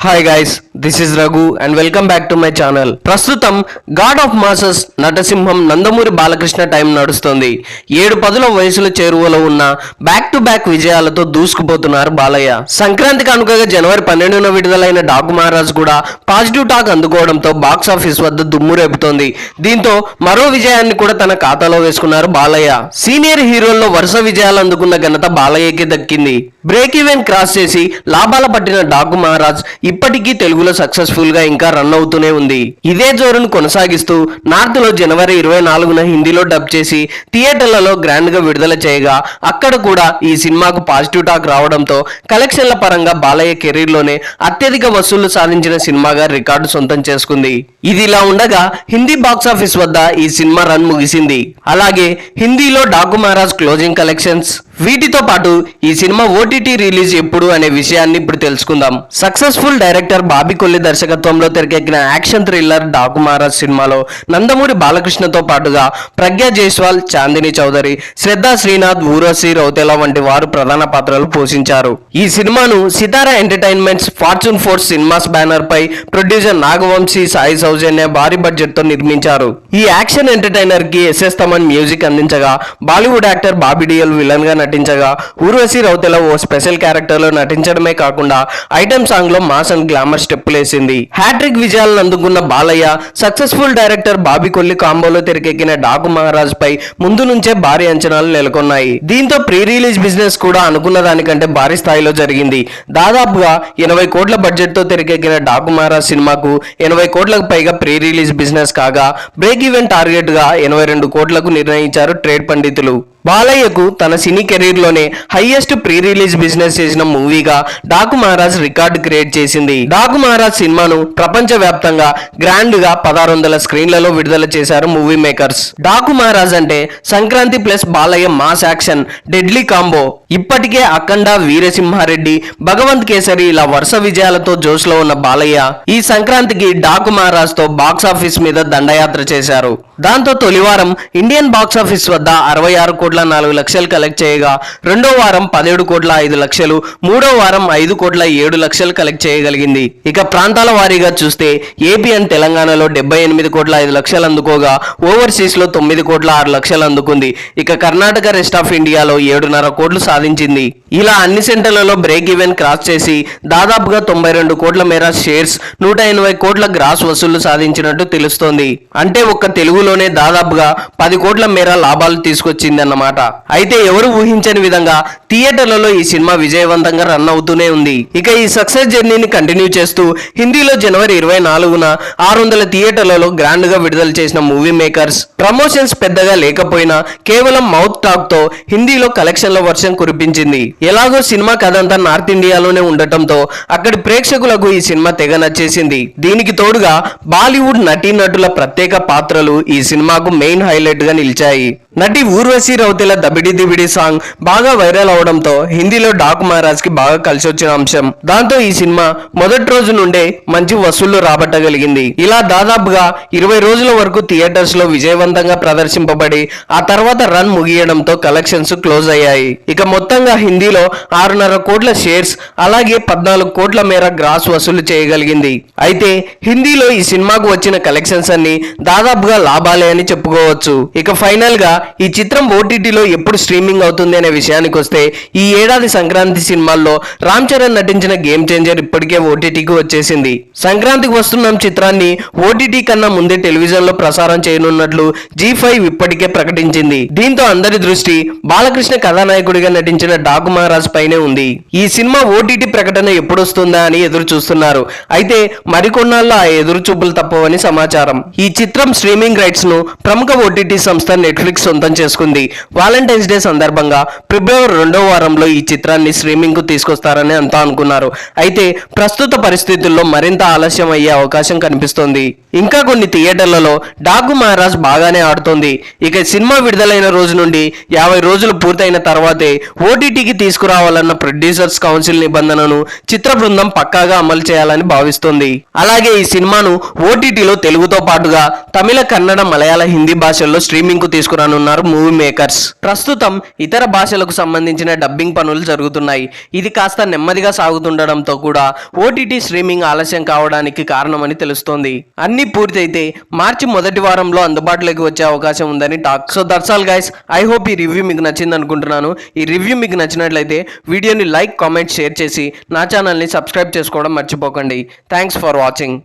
Hi guys, this is Raghu and welcome back to my channel. ప్రస్తుతం god of masses నటసింహం Nandamuri Balakrishna time నడుస్తుంది. 7 వయసుల చేరువలో ఉన్న బ్యాక్ టు బ్యాక్ విజయాలతో దూసుకుపోతున్నారు బాలయ్య. సంక్రాంతి కానుకగా జనవరి 12న విడుదలైన డాకు మహారాజ్ కూడా పాజిటివ్ టాక్ అందుకోవడంతో బాక్స్ ఆఫీస్ వద్ద దుమ్ము రేపుతోంది. దీంతో మరో విజయాన్ని కూడా తన ఖాతాలో వేసుకున్నారు బాలయ్య. సీనియర్ హీరోల్లో వరుస విజయాలు అందుకున్న ఘనత బాలయ్యకి దక్కింది. బ్రేక్ ఈవెన్ క్రాస్ చేసి లాభాల పట్టిన డాకు మహారాజ్ ఇప్పటికీ తెలుగులో సక్సెస్ఫుల్ గా ఇంకా రన్ అవుతూనే ఉంది. ఇదే జోరును కొనసాగిస్తూ నార్త్ లో జనవరి 24న హిందీలో డబ్ చేసి థియేటర్లలో గ్రాండ్ గా విడుదల చేయగా అక్కడ కూడా ఈ సినిమాకు పాజిటివ్ టాక్ రావడంతో కలెక్షన్ల పరంగా బాలయ్య కెరీర్ లోనే అత్యధిక వసూళ్లు సాధించిన సినిమాగా రికార్డు సొంతం చేసుకుంది. ఇది ఇలా ఉండగా హిందీ బాక్స్ ఆఫీస్ వద్ద ఈ సినిమా రన్ ముగిసింది. అలాగే హిందీలో డాకు మహారాజ్ క్లోజింగ్ కలెక్షన్స్, వీటితో పాటు ఈ సినిమా ఓటీటీ రిలీజ్ ఎప్పుడు అనే విషయాన్ని ఇప్పుడు తెలుసుకుందాం. సక్సెస్ఫుల్ డైరెక్టర్ బాబీ కొల్లి దర్శకత్వంలో తెరకెక్కిన యాక్షన్ థ్రిల్లర్ డాకు మహారాజ్ సినిమాలో నందమూరి బాలకృష్ణతో పాటుగా ప్రజ్ఞా జైస్వాల్, చాందిని చౌదరి, శ్రద్ధా శ్రీనాథ్, ఊర్వశి రౌతేలా వంటి వారు ప్రధాన పాత్రలు పోషించారు. ఈ సినిమాను Sithara entertainments fortune four cinemas banner పై ప్రొడ్యూసర్ నాగవంశీ, సాయి సౌజన్య భారీ బడ్జెట్ తో నిర్మించారు. ఈ యాక్షన్ ఎంటర్టైనర్ కి ఎస్ఎస్ తమన్ మ్యూజిక్ అందించగా Bollywood actor Bobby Deol villain గా నటించగా ఊర్వశి రౌతేలా ఓ స్పెషల్ క్యారెక్టర్ లో నటించడమే కాకుండా ఐటమ్ సాంగ్ లో మాస్ అండ్ గ్లామర్ స్టెప్పులేసింది. హ్యాట్రిక్ విజయాలను అందుకున్న బాలయ్య సక్సెస్ఫుల్ డైరెక్టర్ బాబీ కొల్లి కాంబోలో తెరకెక్కిన డాకు మహారాజ్ పై ముందు నుంచే భారీ అంచనాలు నెలకొన్నాయి. దీంతో ప్రీ రిలీజ్ బిజినెస్ కూడా అనుకున్న దానికంటే భారీ స్థాయిలో జరిగింది. దాదాపుగా 80 కోట్ల బడ్జెట్ తో తెరకెక్కిన డాకు మహారాజ్ సినిమాకు 80 కోట్లకు పైగా ప్రీ రిలీజ్ బిజినెస్ కాగా బ్రేక్ ఈవెన్ టార్గెట్ గా 82 కోట్లకు నిర్ణయించారు ట్రేడ్ పండితులు. బాలయ్యకు తన సినీ కెరీర్ లోనే హైయెస్ట్ ప్రీ రిలీజ్ బిజినెస్ చేసిన మూవీగా డాకు మహారాజ్ రికార్డు క్రియేట్ చేసింది. డాకు మహారాజ్ సినిమాను ప్రపంచ వ్యాప్తంగా గ్రాండ్ గా 1600 స్క్రీన్లలో విడుదల చేశారు మూవీ మేకర్స్. డాకు మహారాజ్ అంటే Sankranti plus Balayya mass action deadly combo. ఇప్పటికే అఖండ, వీరసింహారెడ్డి, భగవంత్ కేసరి ఇలా వరుస విజయాలతో జోష్ లో ఉన్న బాలయ్య ఈ సంక్రాంతికి డాకు మహారాజ్ తో బాక్స్ ఆఫీస్ మీద దండయాత్ర చేశారు. దాంతో తొలివారం ఇండియన్ బాక్స్ ఆఫీస్ వద్ద 66 కోట్ల 4 లక్షలు కలెక్ట్ చేయగా రెండో వారం 17 కోట్ల 5 లక్షలు, మూడో వారం 5 కోట్ల 7 లక్షలు కలెక్ట్ చేయగలిగింది. ఇక ప్రాంతాల వారీగా చూస్తే ఏపీ అండ్ తెలంగాణలో 78 కోట్ల 5 లక్షలు అందుకోగా ఓవర్సీస్ లో 9 కోట్ల 6 లక్షలు అందుకుంది. ఇక కర్ణాటక, రెస్ట్ ఆఫ్ ఇండియాలో 7.5 కోట్లు సాధించింది. ఇలా అన్ని సెంటర్లలో బ్రేక్ ఈవెన్ క్రాస్ చేసి దాదాపుగా 92 కోట్ల మేర షేర్స్, 180 కోట్ల గ్రాస్ వసూళ్లు సాధించినట్టు తెలుస్తోంది. అంటే ఒక్క తెలుగులోనే దాదాపుగా 10 కోట్ల మేర లాభాలు తీసుకొచ్చిందన్నమాట. అయితే ఎవరు ఊహించని విధంగా థియేటర్లలో ఈ సినిమా విజయవంతంగా రన్ అవుతూనే ఉంది. ఇక ఈ సక్సెస్ జర్నీని కంటిన్యూ చేస్తూ హిందీలో జనవరి 24న 600 థియేటర్లలో గ్రాండ్ గా విడుదల చేసిన మూవీ మేకర్స్ ప్రమోషన్స్ పెద్దగా లేకపోయినా కేవలం మౌత్ టాక్ తో హిందీలో కలెక్షన్ల వర్షం కురిపించింది. ఎలాగో సినిమా కథంతా నార్త్ ఇండియాలోనే ఉండటంతో అక్కడి ప్రేక్షకులకు ఈ సినిమా తెగ నచ్చేసింది. దీనికి తోడుగా బాలీవుడ్ నటీనటుల ప్రత్యేక పాత్రలు ఈ సినిమాకు మెయిన్ హైలైట్ గా నిలిచాయి. నటి ఊర్వశి రౌతేలా దబిడి దిబిడి సాంగ్ బాగా వైరల్ అవడంతో హిందీలో డాకు మహారాజ్ కి బాగా కలిసి వచ్చిన అంశం. దాంతో ఈ సినిమా మొదటి రోజు నుండే మంచి వసూళ్లు రాబట్టగలిగింది. ఇలా దాదాపుగా 20 రోజుల వరకు థియేటర్స్ లో విజయవంతంగా ప్రదర్శింపబడి ఆ తర్వాత రన్ ముగియడంతో కలెక్షన్స్ క్లోజ్ అయ్యాయి. ఇక మొత్తంగా హిందీలో 6.5 కోట్ల షేర్స్, అలాగే 14 కోట్ల మేర గ్రాస్ వసూలు చేయగలిగింది. అయితే హిందీలో ఈ సినిమాకు వచ్చిన కలెక్షన్స్ అన్ని దాదాపుగా లాభాలే అని చెప్పుకోవచ్చు. ఇక ఫైనల్ గా ఈ చిత్రం ఓటీటీలో ఎప్పుడు స్ట్రీమింగ్ అవుతుంది అనే విషయానికి వస్తే ఈ ఏడాది సంక్రాంతి సినిమాల్లో రామ్ చరణ్ నటించిన గేమ్ చేంజర్ ఇప్పటికే ఓటీటీకి వచ్చేసింది. సంక్రాంతికి వస్తున్న చిత్రాన్ని ఓటీటీ కన్నా ముందే టెలివిజన్ లో ప్రసారం చేయనున్నట్లు G5 ఇప్పటికే ప్రకటించింది. దీంతో అందరి దృష్టి బాలకృష్ణ కథానాయకుడిగా నటించిన డాకు మహారాజ్ పైనే ఉంది. ఈ సినిమా ఓటీటీ ప్రకటన ఎప్పుడు వస్తుందా అని ఎదురు చూస్తున్నారు. అయితే మరికొన్నాళ్ళు ఆ ఎదురు చూపులు తప్పవని సమాచారం. ఈ చిత్రం స్ట్రీమింగ్ రైట్స్ ను ప్రముఖ ఓటీటీ సంస్థ నెట్ఫ్లిక్స్ సొంతం చేసుకుంది. వాలంటైన్స్ డే సందర్భంగా ఫిబ్రవరి 2వ వారంలో ఈ చిత్రాన్ని స్ట్రీమింగ్ కు తీసుకొస్తారని అంతా అనుకున్నారు. అయితే ప్రస్తుత పరిస్థితుల్లో మరింత ఆలస్యం అయ్యే అవకాశం కనిపిస్తోంది. ఇంకా కొన్ని థియేటర్లలో డాకు మహారాజ్ బాగానే ఆడుతోంది. ఇక సినిమా విడుదలైన రోజు నుండి 50 రోజులు పూర్తయిన తర్వాతే ఓటీటీకి తీసుకురావాలన్న ప్రొడ్యూసర్స్ కౌన్సిల్ నిబంధనను చిత్ర బృందం పక్కాగా అమలు చేయాలని భావిస్తోంది. అలాగే ఈ సినిమాను ఓటీటీలో తెలుగుతో పాటుగా తమిళ, కన్నడ, మలయాళ, హిందీ భాషల్లో స్ట్రీమింగ్ కు తీసుకురానున్నారు మూవీ మేకర్స్. ప్రస్తుతం ఇతర భాషలకు సంబంధించిన డబ్బింగ్ పనులు జరుగుతున్నాయి. ఇది కాస్త నెమ్మదిగా సాగుతుండడంతో కూడా ఓటీటీ స్ట్రీమింగ్ ఆలస్యం కావడానికి కారణమని తెలుస్తోంది. అన్ని పూర్తయితే మార్చి మొదటి వారంలో అందుబాటులోకి వచ్చే అవకాశం ఉందని talk. So that's all guys. I hope ఈ రివ్యూ మీకు నచ్చింది అనుకుంటున్నాను. ఈ రివ్యూ మీకు నచ్చినట్లయితే వీడియోని లైక్, కామెంట్, షేర్ చేసి నా ఛానల్ని సబ్స్క్రైబ్ చేసుకోవడం మర్చిపోకండి. Thanks for watching.